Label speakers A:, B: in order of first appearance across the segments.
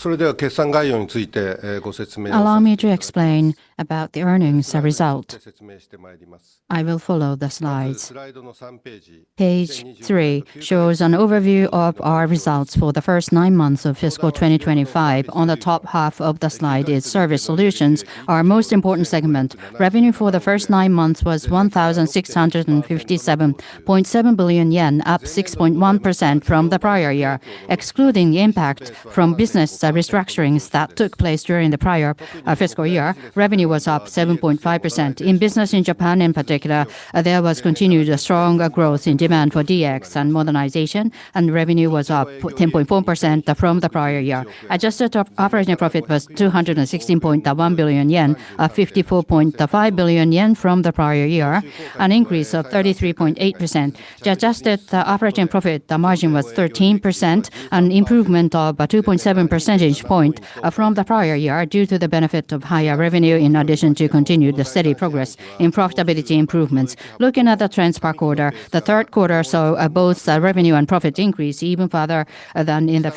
A: それでは決算概要についてご説明を
B: Allow me to explain about the earnings result.
A: 説明してまいります。
B: I will follow the
A: まず
B: slides.
A: スライドの3ページ
B: Page 3 shows an overview of our results for the first 9 months of fiscal 2025. On the top half of the slide is Service Solutions, our most important segment. Revenue for the first 9 months was 1,657.7 billion yen, up 6.1% from the prior year. Excluding the impact from business restructurings that took place during the prior fiscal year, revenue was up 7.5%. In business in Japan in particular, there was continued strong growth in demand for DX and modernization, and revenue was up 10.4% from the prior year. Adjusted operating profit was 216.1 billion yen, up 54.5 billion yen from the prior year, an increase of 33.8%. The adjusted operating profit margin was 13%, an improvement of 2.7 percentage point from the prior year due to the benefit of higher revenue in addition to continued steady progress in profitability improvements. Looking at the trends per quarter, the third quarter saw both revenue and profit increase even further than in the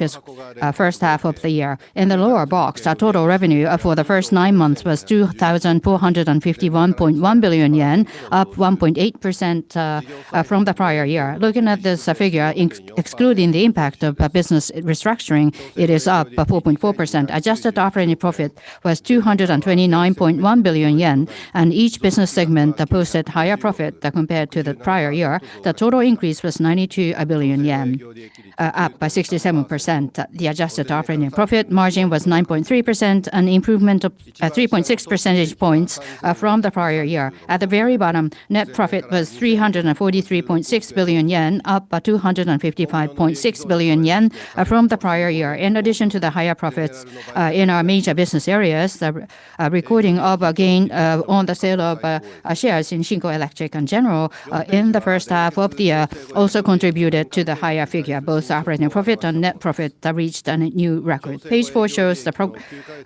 B: first half of the year. In the lower box, total revenue for the first 9 months was 2,451.1 billion yen, up 1.8% from the prior year. Looking at this figure, excluding the impact of business restructuring, it is up 4.4%. Adjusted operating profit was 229.1 billion yen, and each business segment posted higher profit compared to the prior year. The total increase was 92 billion yen, up by 67%. The adjusted operating profit margin was 9.3%, an improvement of 3.6 percentage points from the prior year. At the very bottom, net profit was 343.6 billion yen, up 255.6 billion yen from the prior year. In addition to the higher profits in our major business areas, the recording of a gain on the sale of shares in Shinko Electric and General in the first half of the year also contributed to the higher figure. Both operating profit and net profit reached a new record. Page 4 shows the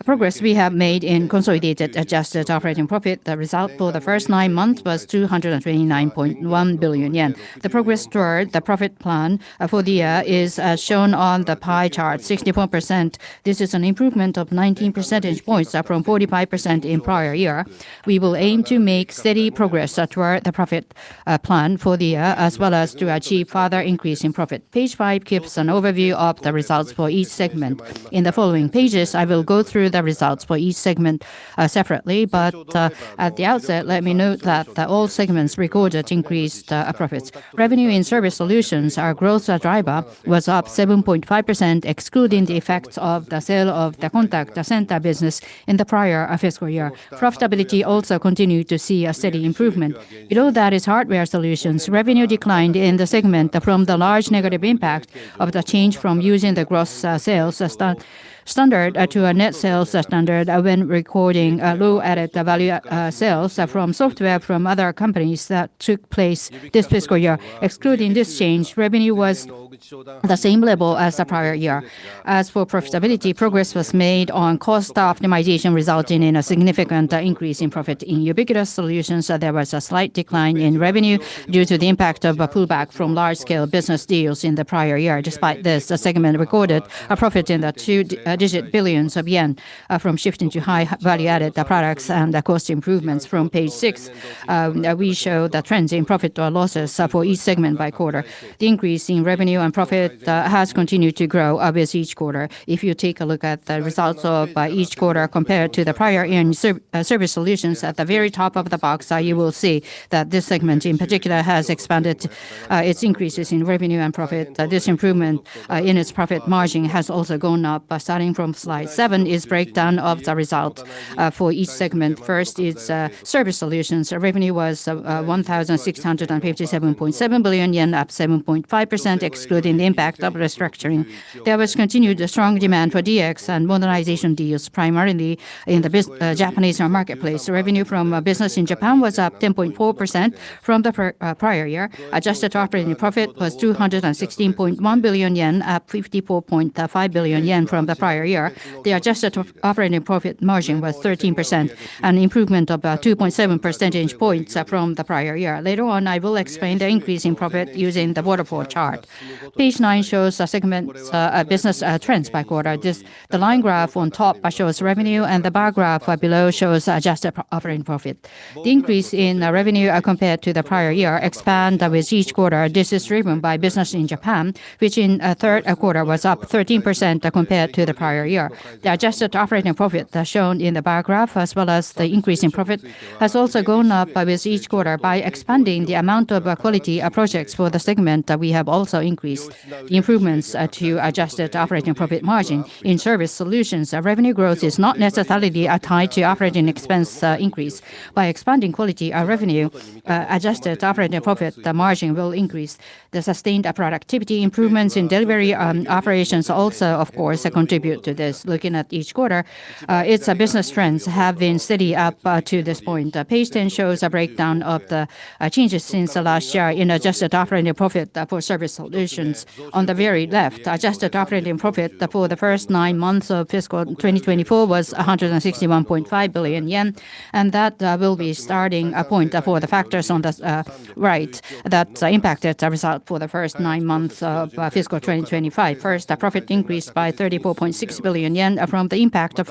B: progress we have made in consolidated adjusted operating profit. The result for the first 9 months was 229.1 billion yen. The progress toward the profit plan for the year is shown on the pie chart, 64%. This is an improvement of 19 percentage points from 45% in prior year. We will aim to make steady progress toward the profit plan for the year, as well as to achieve further increase in profit. Page 5 gives an overview of the results for each segment. In the following pages, I will go through the results for each segment separately, but at the outset, let me note that all segments recorded increased profits. Revenue in Service Solutions, our growth driver, was up 7.5%, excluding the effects of the sale of the contact center business in the prior fiscal year. Profitability also continued to see a steady improvement. Below that is Hardware Solutions. Revenue declined in the segment from the large negative impact of the change from using the gross sales standard to a net sales standard when recording low added value sales from software from other companies that took place this fiscal year. Excluding this change, revenue was the same level as the prior year. As for profitability, progress was made on cost optimization, resulting in a significant increase in profit. In Ubiquitous Solutions, there was a slight decline in revenue due to the impact of a pullback from large-scale business deals in the prior year. Despite this, the segment recorded a profit in the two-digit billions of yen from shifting to high value-added products and cost improvements. From page 6, we show the trends in profit or losses for each segment by quarter. The increase in revenue and profit has continued to grow with each quarter. If you take a look at the results of each quarter compared to the prior year in Service Solutions, at the very top of the box, you will see that this segment in particular has expanded its increases in revenue and profit. This improvement in its profit margin has also gone up. Starting from slide 7 is breakdown of the result for each segment. First is Service Solutions. Revenue was 1,657.7 billion yen, up 7.5%, excluding the impact of restructuring. There was continued strong demand for DX and modernization deals, primarily in the Japanese marketplace. Revenue from business in Japan was up 10.4% from the prior year. Adjusted operating profit was 216.1 billion yen, up 54.5 billion yen from the prior year. The adjusted operating profit margin was 13%, an improvement of 2.7 percentage points from the prior year. Later on, I will explain the increase in profit using the waterfall chart. Page 9 shows segment business trends by quarter. The line graph on top shows revenue, and the bar graph below shows adjusted operating profit. The increase in revenue compared to the prior year expand with each quarter. This is driven by business in Japan, which in third quarter was up 13% compared to the prior year. The adjusted operating profit shown in the bar graph, as well as the increase in profit, has also gone up with each quarter. By expanding the amount of quality projects for the segment, we have also increased the improvements to adjusted operating profit margin. In service solutions, revenue growth is not necessarily tied to operating expense increase. By expanding quality revenue, adjusted operating profit margin will increase. The sustained productivity improvements in delivery operations also, of course, contribute to this. Looking at each quarter, its business trends have been steady up to this point. Page 10 shows a breakdown of the changes since last year in adjusted operating profit for service solutions. On the very left, adjusted operating profit for the first 9 months of fiscal 2024 was 161.5 billion yen, and that will be starting a point for the factors on the right that impacted the result for the first 9 months of fiscal 2025. First, profit increased by 34.6 billion yen from the impact of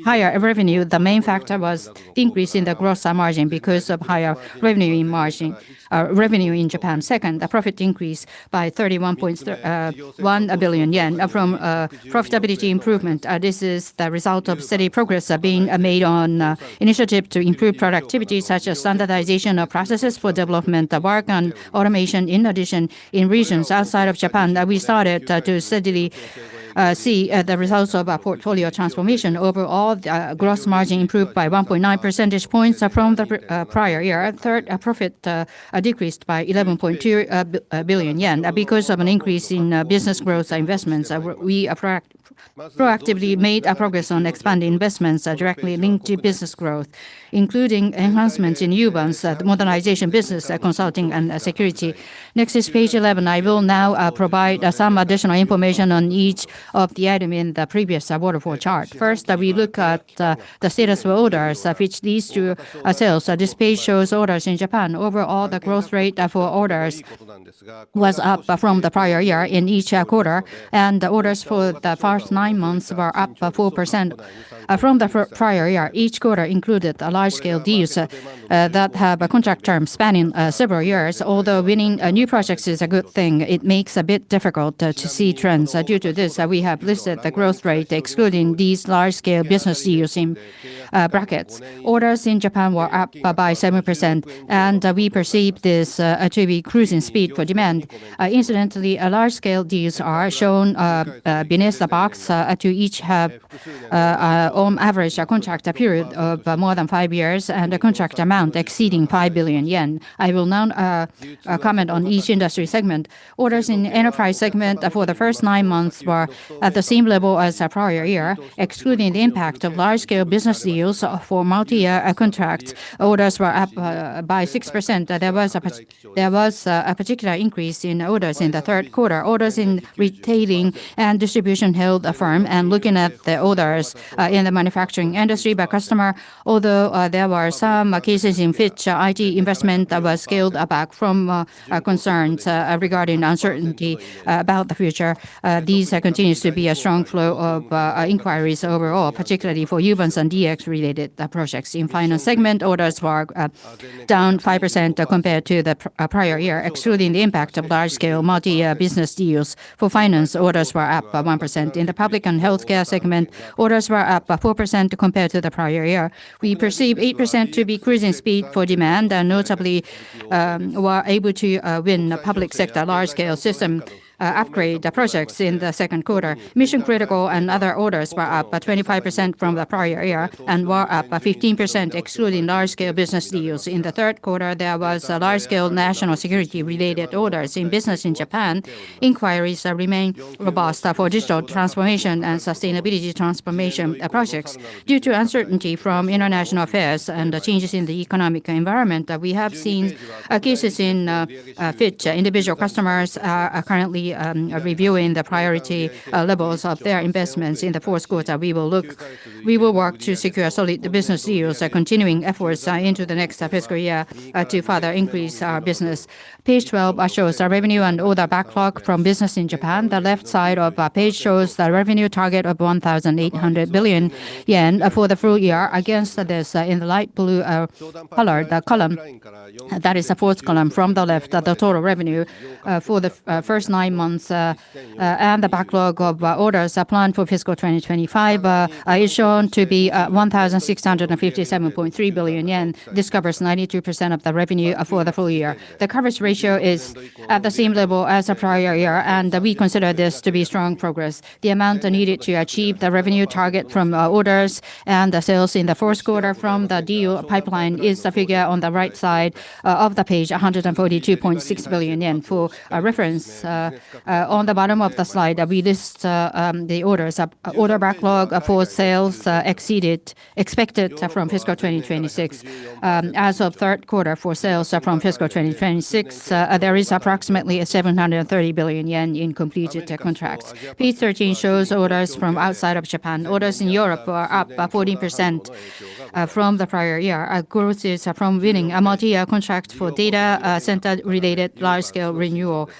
B: higher revenue. The main factor was the increase in the gross margin because of higher revenue in Japan. Second, the profit increased by 31.1 billion yen from profitability improvement. This is the result of steady progress being made on initiative to improve productivity, such as standardization of processes for development work and automation. In addition, in regions outside of Japan, we started to steadily see the results of our portfolio transformation. Overall, the gross margin improved by 1.9 percentage points from the prior year. Third, profit decreased by 11.2 billion yen because of an increase in business growth investments. We proactively made progress on expanding investments directly linked to business growth, including enhancements in Uvance, the modernization business, consulting, and security. Next is page 11. I will now provide some additional information on each of the items in the previous waterfall chart. First, we look at the status of orders, which leads to sales. This page shows orders in Japan. Overall, the growth rate for orders was up from the prior year in each quarter, and the orders for the first 9 months were up 4%. From the prior year, each quarter included large-scale deals that have a contract term spanning several years. Although winning new projects is a good thing, it makes it a bit difficult to see trends. Due to this, we have listed the growth rate excluding these large-scale business deals in brackets. Orders in Japan were up by 7%, and we perceive this to be cruising speed for demand. Incidentally, large-scale deals are shown beneath the box to each have on average a contract period of more than 5 years and a contract amount exceeding 5 billion yen. I will now comment on each industry segment. Orders in enterprise segment for the first 9 months were at the same level as the prior year, excluding the impact of large-scale business deals for multi-year contracts. Orders were up by 6%. There was a particular increase in orders in the third quarter. Orders in retailing and distribution held firm. And looking at the orders in the manufacturing industry by customer, although there were some cases in which IT investment was scaled back from concerns regarding uncertainty about the future, these continues to be a strong flow of inquiries overall, particularly for Uvance and DX-related projects. In finance segment, orders were down 5% compared to the prior year, excluding the impact of large-scale multi-year business deals. For finance, orders were up 1%. In the public and healthcare segment, orders were up 4% compared to the prior year. We perceive 8% to be cruising speed for demand, and notably were able to win public sector large-scale system upgrade projects in the second quarter. Mission critical and other orders were up 25% from the prior year and were up 15% excluding large-scale business deals. In the third quarter, there was a large-scale national security-related orders in business in Japan. Inquiries remain robust for digital transformation and sustainability transformation projects. Due to uncertainty from international affairs and the changes in the economic environment, we have seen cases in which individual customers are currently currently reviewing the priority levels of their investments in the fourth quarter. We will work to secure solid business deals, continuing efforts into the next fiscal year to further increase our business. Page 12 shows the revenue and order backlog from business in Japan. The left side of page shows the revenue target of 1,800 billion yen for the full year. Against this, in the light blue color, the column that is the fourth column from the left, the total revenue for the first 9 months and the backlog of orders planned for fiscal 2025 is shown to be 1,657.3 billion yen. This covers 92% of the revenue for the full year. The coverage ratio is at the same level as the prior year, and we consider this to be strong progress. The amount needed to achieve the revenue target from orders and the sales in the fourth quarter from the deal pipeline is the figure on the right side of the page, 142.6 billion yen. For reference, on the bottom of the slide, we list the orders. Order backlog for sales expected from fiscal 2026. As of third quarter for sales from fiscal 2026, there is approximately 730 billion yen in completed contracts. Page 13 shows orders from outside of Japan. Orders in Europe are up 14% from the prior year. Growth is from winning a multi-year contract for data center-related large-scale renewal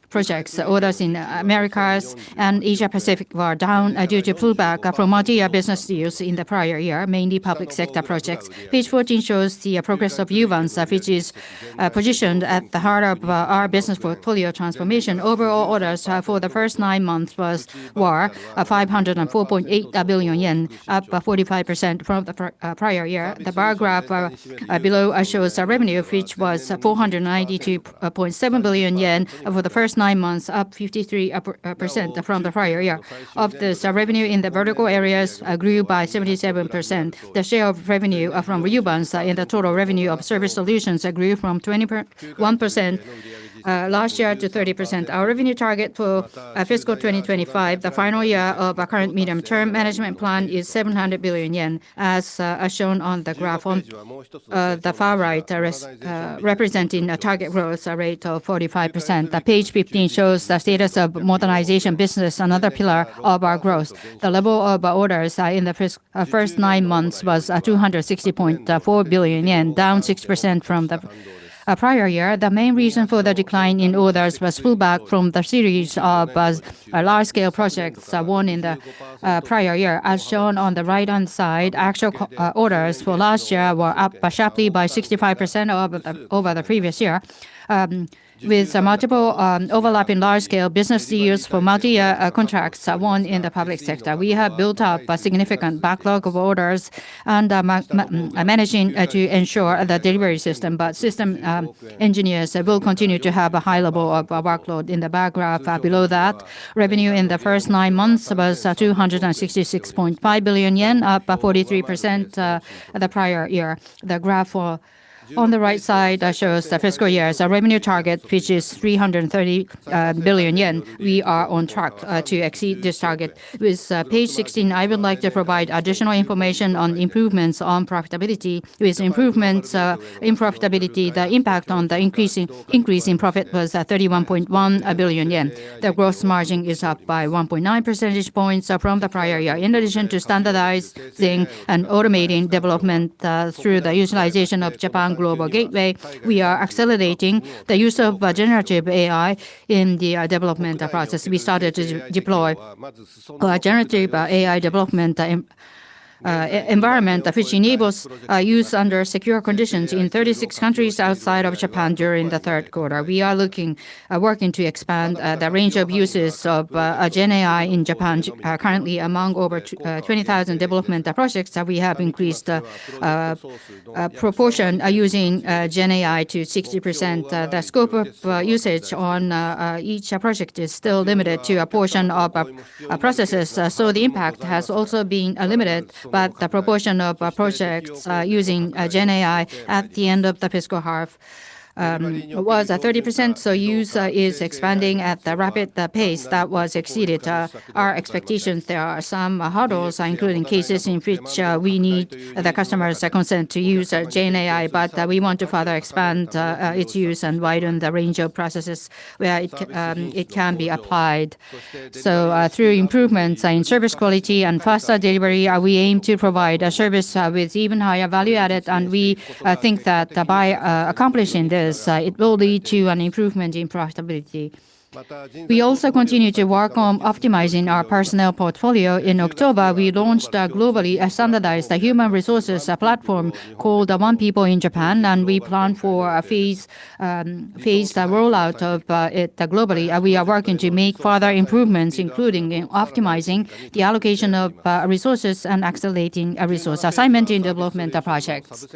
B: projects. Orders in Americas and Asia Pacific were down due to pullback from multi-year business deals in the prior year, mainly public sector projects. Page 14 shows the progress of Uvance, which is positioned at the heart of our business portfolio transformation. Overall orders for the first 9 months were 504.8 billion yen, up 45% from the prior year. The bar graph below shows revenue, which was 492.7 billion yen for the first 9 months, up 53% from the prior year. Of this, revenue in the vertical areas grew by 77%. The share of revenue from Uvance in the total revenue of service solutions grew from 21% last year to 30%. Our revenue target for fiscal 2025, the final year of our current medium-term management plan, is 700 billion yen, as shown on the graph on the far right, representing a target growth rate of 45%. Page 15 shows the status of modernization business, another pillar of our growth. The level of orders in the first 9 months was 260.4 billion yen, down 6% from the prior year. The main reason for the decline in orders was pullback from the series of large-scale projects won in the prior year. As shown on the right-hand side, actual orders for last year were up sharply by 65% over the previous year. With multiple overlapping large-scale business deals for multi-year contracts won in the public sector, we have built up a significant backlog of orders and managing to ensure the delivery system. But system engineers will continue to have a high level of workload. In the bar graph below that, revenue in the first 9 months was 266.5 billion yen, up 43% the prior year. The graph on the right side shows the fiscal year's revenue target, which is 330 billion yen. We are on track to exceed this target. With page 16, I would like to provide additional information on improvements on profitability. With improvements in profitability, the impact on the increase in profit was 31.1 billion yen. The gross margin is up by 1.9 percentage points from the prior year. In addition to standardizing and automating development through the utilization of Japan Global Gateway, we are accelerating the use of generative AI in the development process. We started to deploy generative AI development environment, which enables use under secure conditions in 36 countries outside of Japan during the third quarter. We are working to expand the range of uses of Gen AI in Japan. Currently, among over 20,000 development projects, we have increased proportion using Gen AI to 60%. The scope of usage on each project is still limited to a portion of processes, so the impact has also been limited. But the proportion of projects using Gen AI at the end of the fiscal half was 30%, so use is expanding at the rapid pace that was exceeded our expectations. There are some hurdles, including cases in which we need the customer's consent to use GenAI, but we want to further expand its use and widen the range of processes where it can be applied. So through improvements in service quality and faster delivery, we aim to provide a service with even higher value added, and we think that by accomplishing this, it will lead to an improvement in profitability. We also continue to work on optimizing our personnel portfolio. In October, we launched a globally standardized human resources platform called One People in Japan, and we plan for a phased rollout of it globally. We are working to make further improvements, including in optimizing the allocation of resources and accelerating resource assignment in development projects.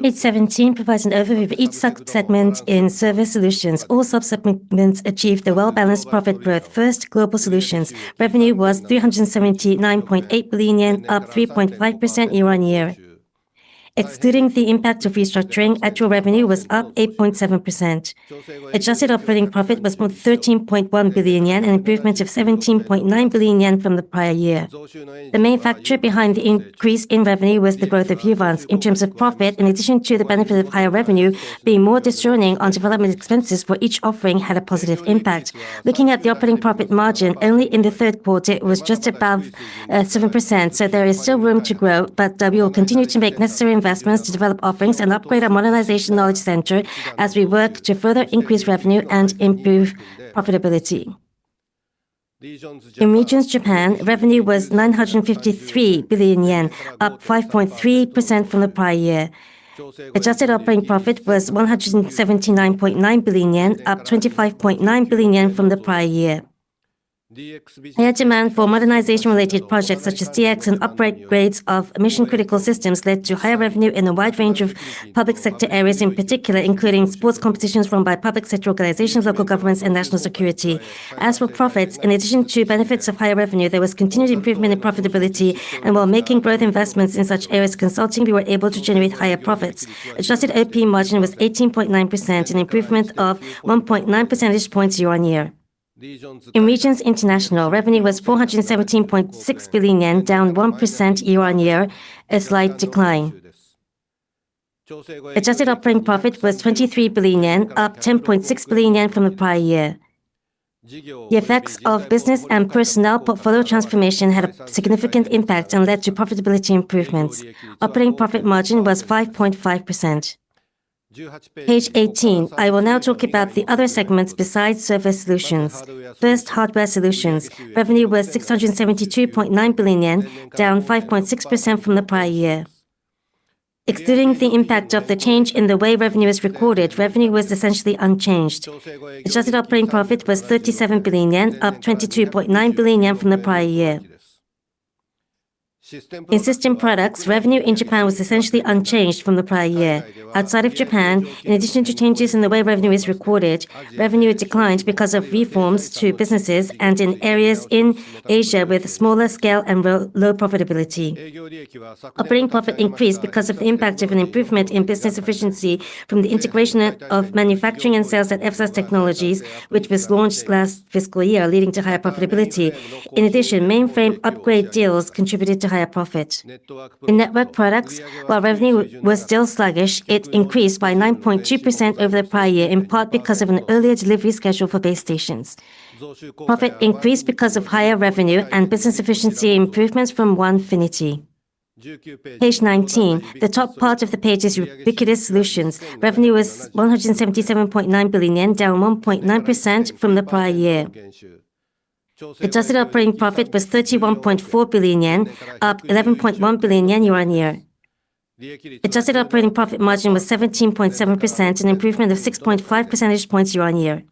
C: Page 17 provides an overview of each sub-segment in Service Solutions. All sub-segments achieved a well-balanced profit growth. First, Global Solutions. Revenue was 379.8 billion yen, up 3.5% year-on-year. Excluding the impact of restructuring, actual revenue was up 8.7%. Adjusted operating profit was 13.1 billion yen, an improvement of 17.9 billion yen from the prior year. The main factor behind the increase in revenue was the growth of Uvance. In terms of profit, in addition to the benefit of higher revenue, being more discerning on development expenses for each offering had a positive impact. Looking at the operating profit margin, only in the third quarter it was just above 7%, so there is still room to grow, but we will continue to make necessary investments to develop offerings and upgrade our modernization knowledge center as we work to further increase revenue and improve profitability. In Regions Japan, revenue was 953 billion yen, up 5.3% from the prior year. Adjusted operating profit was 179.9 billion yen, up 25.9 billion yen from the prior year. Higher demand for modernization-related projects such as DX and upgrades of mission-critical systems led to higher revenue in a wide range of public sector areas, in particular, including sports competitions run by public sector organizations, local governments, and national security. As for profits, in addition to benefits of higher revenue, there was continued improvement in profitability, and while making growth investments in such areas as consulting, we were able to generate higher profits. Adjusted OP margin was 18.9%, an improvement of 1.9 percentage points year-on-year. In Regions International, revenue was 417.6 billion yen, down 1% year-on-year, a slight decline. Adjusted operating profit was 23 billion yen, up 10.6 billion yen from the prior year. The effects of business and personnel portfolio transformation had a significant impact and led to profitability improvements. Operating profit margin was 5.5%. Page 18. I will now talk about the other segments besides Service Solutions. First, Hardware Solutions. Revenue was 672.9 billion yen, down 5.6% from the prior year. Excluding the impact of the change in the way revenue is recorded, revenue was essentially unchanged. Adjusted operating profit was 37 billion yen, up 22.9 billion yen from the prior year. In System Products, revenue in Japan was essentially unchanged from the prior year. Outside of Japan, in addition to changes in the way revenue is recorded, revenue declined because of reforms to businesses and in areas in Asia with smaller scale and low profitability. Operating profit increased because of the impact of an improvement in business efficiency from the integration of manufacturing and sales at FSAS Technologies, which was launched last fiscal year, leading to higher profitability. In addition, mainframe upgrade deals contributed to higher profit. In Network Products, while revenue was still sluggish, it increased by 9.2% over the prior year, in part because of an earlier delivery schedule for base stations. Profit increased because of higher revenue and business efficiency improvements from Onefinity. Page 19. The top part of the page is Ubiquitous Solutions. Revenue was 177.9 billion yen, down 1.9% from the prior year. Adjusted operating profit was 31.4 billion yen, up 11.1 billion yen year-on-year. Adjusted operating profit margin was 17.7%, an improvement of 6.5 percentage points year-on-year.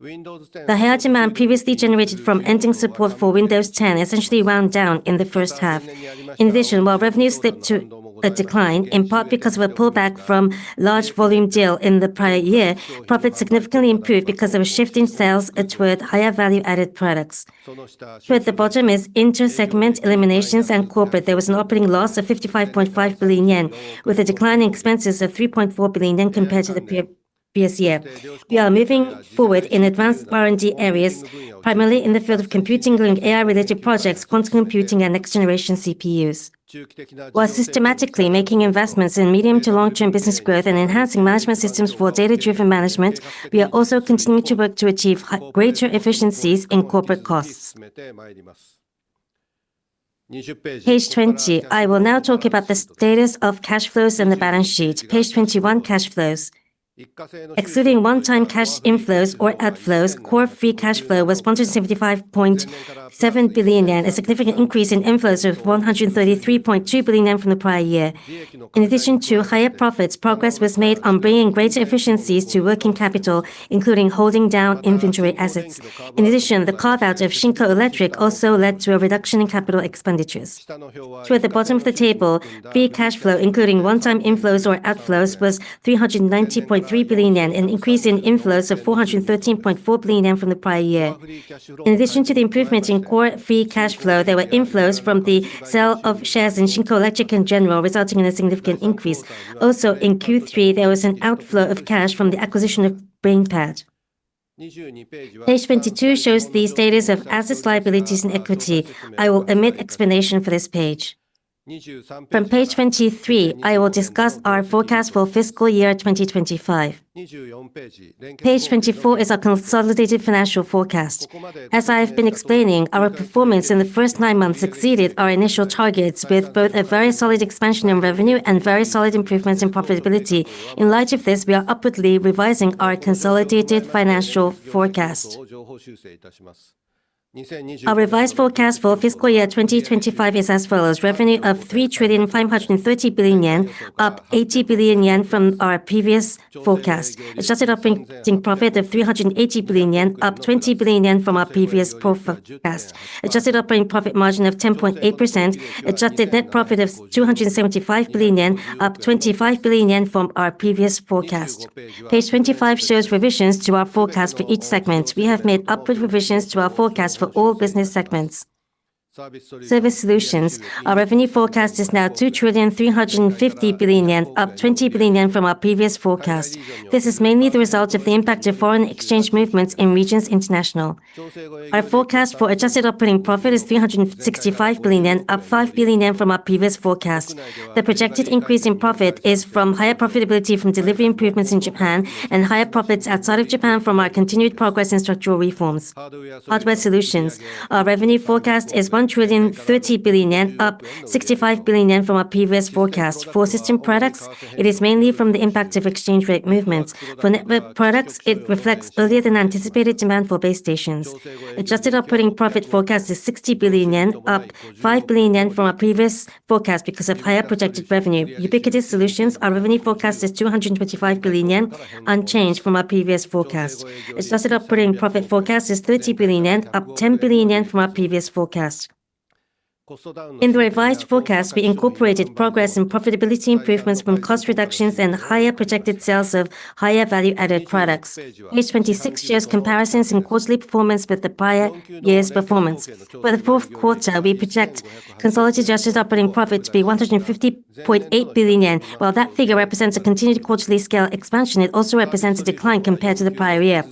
C: The higher demand previously generated from ending support for Windows 10 essentially wound down in the first half. In addition, while revenue slipped to a decline, in part because of a pullback from large volume deal in the prior year, profit significantly improved because of a shift in sales toward higher value-added products. Toward the bottom is inter-segment eliminations and corporate. There was an operating loss of 55.5 billion yen, with a decline in expenses of 3.4 billion yen compared to the previous year. We are moving forward in advanced R&D areas, primarily in the field of computing, including AI-related projects, quantum computing, and next-generation CPUs. While systematically making investments in medium to long-term business growth and enhancing management systems for data-driven management, we are also continuing to work to achieve greater efficiencies in corporate costs. Page 20, I will now talk about the status of cash flows and the balance sheet. Page 21, cash flows. Excluding one-time cash inflows or outflows, core free cash flow was 175.7 billion yen, a significant increase in inflows of 133.2 billion yen from the prior year. In addition to higher profits, progress was made on bringing greater efficiencies to working capital, including holding down inventory assets. In addition, the carve-out of Shinko Electric also led to a reduction in capital expenditures. Toward the bottom of the table, free cash flow, including one-time inflows or outflows, was 390.3 billion yen, an increase in inflows of 413.4 billion yen from the prior year. In addition to the improvement in core free cash flow, there were inflows from the sale of shares in Shinko Electric in general, resulting in a significant increase. Also, in Q3, there was an outflow of cash from the acquisition of BrainPad. Page 22 shows the status of assets, liabilities, and equity. I will omit explanation for this page. From page 23, I will discuss our forecast for fiscal year 2025. Page 24 is our consolidated financial forecast. As I have been explaining, our performance in the first 9 months exceeded our initial targets, with both a very solid expansion in revenue and very solid improvements in profitability. In light of this, we are upwardly revising our consolidated financial forecast. Our revised forecast for fiscal year 2025 is as follows: revenue of 3,530 billion yen, up 80 billion yen from our previous forecast. Adjusted operating profit of 380 billion yen, up 20 billion yen from our previous forecast. Adjusted operating profit margin of 10.8%. Adjusted net profit of 275 billion yen, up 25 billion yen from our previous forecast. Page 25 shows revisions to our forecast for each segment. We have made upward revisions to our forecast for all business segments. Service Solutions, our revenue forecast is now 2,350 billion yen, up 20 billion yen from our previous forecast. This is mainly the result of the impact of foreign exchange movements in Regions International. Our forecast for adjusted operating profit is 365 billion yen, up 5 billion yen from our previous forecast. The projected increase in profit is from higher profitability from delivery improvements in Japan and higher profits outside of Japan from our continued progress in structural reforms. Hardware Solutions, our revenue forecast is 1,030 billion yen, up 65 billion yen from our previous forecast. For system products, it is mainly from the impact of exchange rate movements. For network products, it reflects earlier than anticipated demand for base stations. Adjusted operating profit forecast is 60 billion yen, up 5 billion yen from our previous forecast because of higher projected revenue. Ubiquitous Solutions, our revenue forecast is 225 billion yen, unchanged from our previous forecast. Adjusted operating profit forecast is 30 billion yen, up 10 billion yen from our previous forecast. In the revised forecast, we incorporated progress in profitability improvements from cost reductions and higher projected sales of higher value-added products. Page 26 shows comparisons in quarterly performance with the prior year's performance. For the fourth quarter, we project consolidated adjusted operating profit to be 150.8 billion yen. While that figure represents a continued quarterly scale expansion, it also represents a decline compared to the prior year.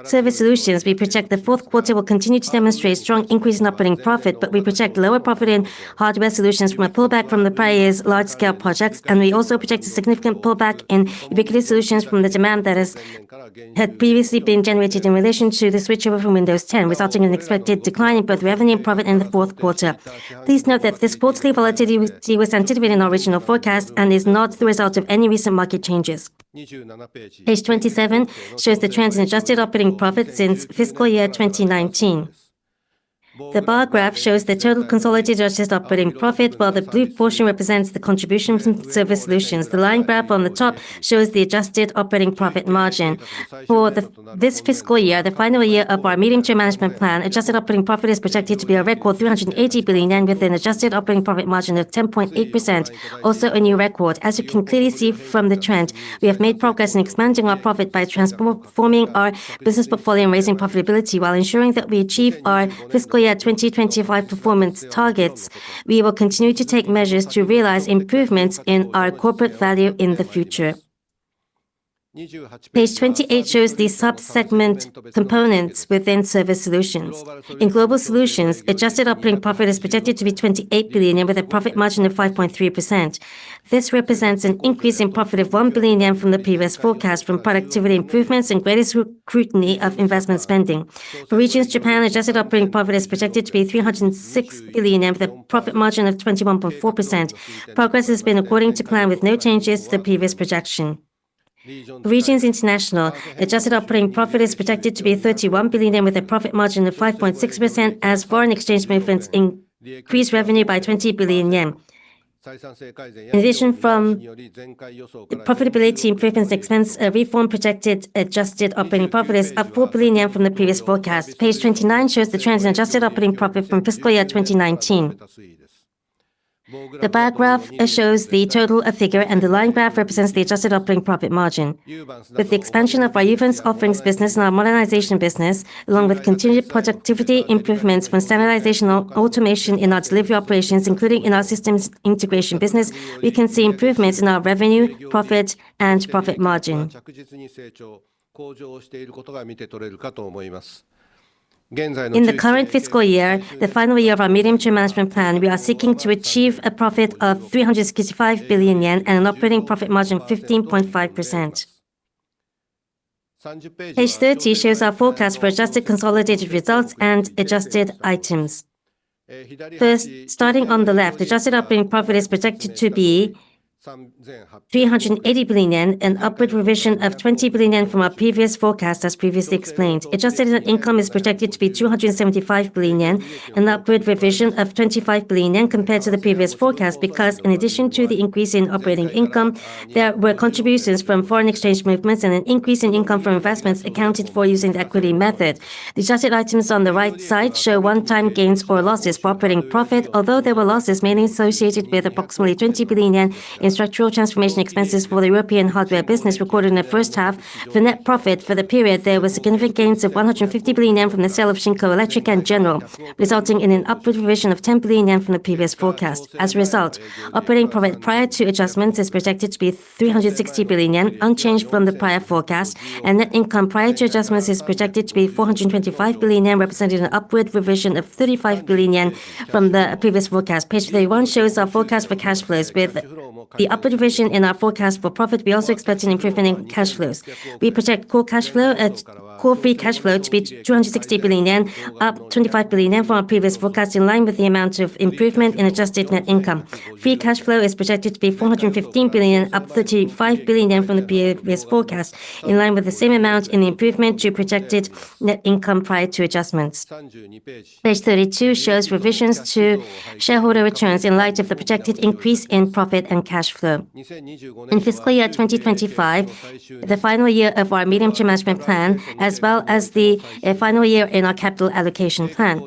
C: Service Solutions, we project the fourth quarter will continue to demonstrate strong increase in operating profit, but we project lower profit in Hardware Solutions from a pullback from the prior year's large-scale projects, and we also project a significant pullback in Ubiquitous Solutions from the demand that had previously been generated in relation to the switchover from Windows 10, resulting in an expected decline in both revenue and profit in the fourth quarter. Please note that this quarterly volatility was anticipated in our original forecast and is not the result of any recent market changes. Page 27 shows the trends in adjusted operating profit since fiscal year 2019. The bar graph shows the total consolidated adjusted operating profit, while the blue portion represents the contribution from Service Solutions. The line graph on the top shows the adjusted operating profit margin. For this fiscal year, the final year of our medium-term management plan, adjusted operating profit is projected to be a record 380 billion yen with an adjusted operating profit margin of 10.8%, also a new record. As you can clearly see from the trend, we have made progress in expanding our profit by transforming our business portfolio and raising profitability while ensuring that we achieve our fiscal year 2025 performance targets. We will continue to take measures to realize improvements in our corporate value in the future. Page 28 shows the sub-segment components within Service Solutions. In Global Solutions, adjusted operating profit is projected to be 28 billion yen with a profit margin of 5.3%. This represents an increase in profit of 1 billion yen from the previous forecast from productivity improvements and greater scrutiny of investment spending. For Regions Japan, adjusted operating profit is projected to be 306 billion yen with a profit margin of 21.4%. Progress has been according to plan with no changes to the previous projection. Regions International, adjusted operating profit is projected to be 31 billion yen with a profit margin of 5.6% as foreign exchange movements increase revenue by 20 billion yen. In addition, from profitability improvements and expense reform, projected adjusted operating profit is up 4 billion yen from the previous forecast. Page 29 shows the trends in adjusted operating profit from fiscal year 2019. The bar graph shows the total figure, and the line graph represents the adjusted operating profit margin. With the expansion of our Uvance offerings business and our modernization business, along with continued productivity improvements from standardization and automation in our delivery operations, including in our systems integration business, we can see improvements in our revenue, profit, and profit margin. In the current fiscal year, the final year of our medium-term management plan, we are seeking to achieve a profit of 365 billion yen and an operating profit margin of 15.5%. Page 30 shows our forecast for adjusted consolidated results and adjusted items. First, starting on the left, adjusted operating profit is projected to be 380 billion yen, an upward revision of 20 billion yen from our previous forecast as previously explained. Adjusted net income is projected to be 275 billion yen, an upward revision of 25 billion yen compared to the previous forecast because in addition to the increase in operating income, there were contributions from foreign exchange movements and an increase in income from investments accounted for using the equity method. The adjusted items on the right side show one-time gains or losses for operating profit, although there were losses mainly associated with approximately 20 billion yen in structural transformation expenses for the European hardware business recorded in the first half. For net profit for the period, there were significant gains of 150 billion yen from the sale of Shinko Electric and General, resulting in an upward revision of 10 billion yen from the previous forecast. As a result, operating profit prior to adjustments is projected to be 360 billion yen, unchanged from the prior forecast, and net income prior to adjustments is projected to be 425 billion yen, representing an upward revision of 35 billion yen from the previous forecast. Page 31 shows our forecast for cash flows. With the upward revision in our forecast for profit, we also expect an improvement in cash flows. We project core free cash flow to be 260 billion yen, up 25 billion yen from our previous forecast, in line with the amount of improvement in adjusted net income. Free cash flow is projected to be 415 billion yen, up 35 billion yen from the previous forecast, in line with the same amount in the improvement to projected net income prior to adjustments. Page 32 shows revisions to shareholder returns in light of the projected increase in profit and cash flow. In fiscal year 2025, the final year of our medium-term management plan, as well as the final year in our capital allocation plan.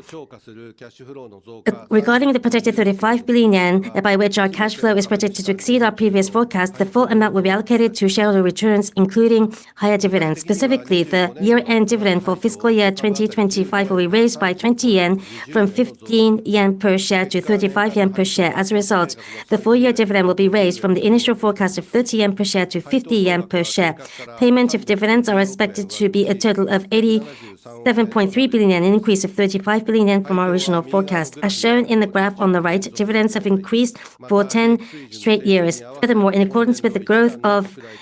C: Regarding the projected 35 billion yen, by which our cash flow is projected to exceed our previous forecast, the full amount will be allocated to shareholder returns, including higher dividends. Specifically, the year-end dividend for fiscal year 2025 will be raised by 20 yen from 15 yen per share to 35 yen per share. As a result, the full-year dividend will be raised from the initial forecast of 30 yen per share to 50 yen per share. Payment of dividends are expected to be a total of 87.3 billion yen, an increase of 35 billion yen from our original forecast. As shown in the graph on the right, dividends have increased for 10 straight years. Furthermore, in accordance with the growth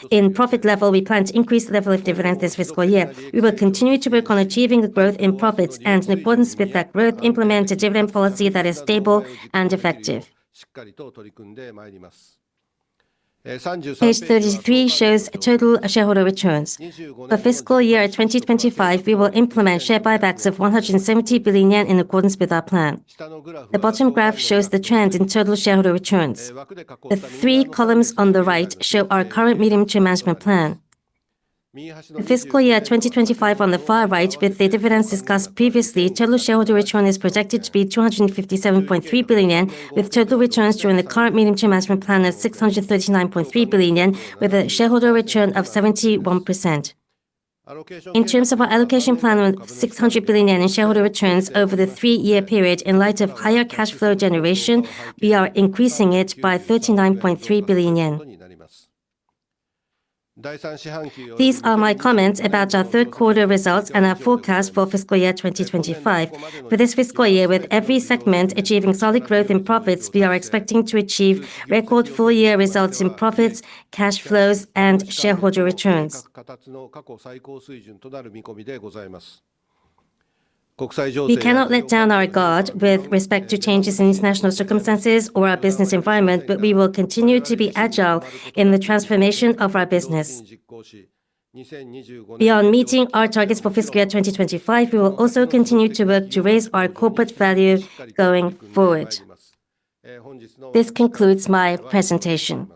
C: in profit level, we plan to increase the level of dividends this fiscal year. We will continue to work on achieving the growth in profits and, in accordance with that growth, implement a dividend policy that is stable and effective. Page 33 shows total shareholder returns. For fiscal year 2025, we will implement share buybacks of 170 billion yen in accordance with our plan. The bottom graph shows the trend in total shareholder returns. The three columns on the right show our current medium-term management plan. In fiscal year 2025 on the far right, with the dividends discussed previously, total shareholder return is projected to be 257.3 billion yen, with total returns during the current medium-term management plan of 639.3 billion yen, with a shareholder return of 71%. In terms of our allocation plan of 600 billion yen in shareholder returns over the 3-year period, in light of higher cash flow generation, we are increasing it by 39.3 billion yen. These are my comments about our third quarter results and our forecast for fiscal year 2025. For this fiscal year, with every segment achieving solid growth in profits, we are expecting to achieve record full-year results in profits, cash flows, and shareholder returns. We cannot let down our guard with respect to changes in international circumstances or our business environment, but we will continue to be agile in the transformation of our business. Beyond meeting our targets for fiscal year 2025, we will also continue to work to raise our corporate value going forward. This concludes my presentation.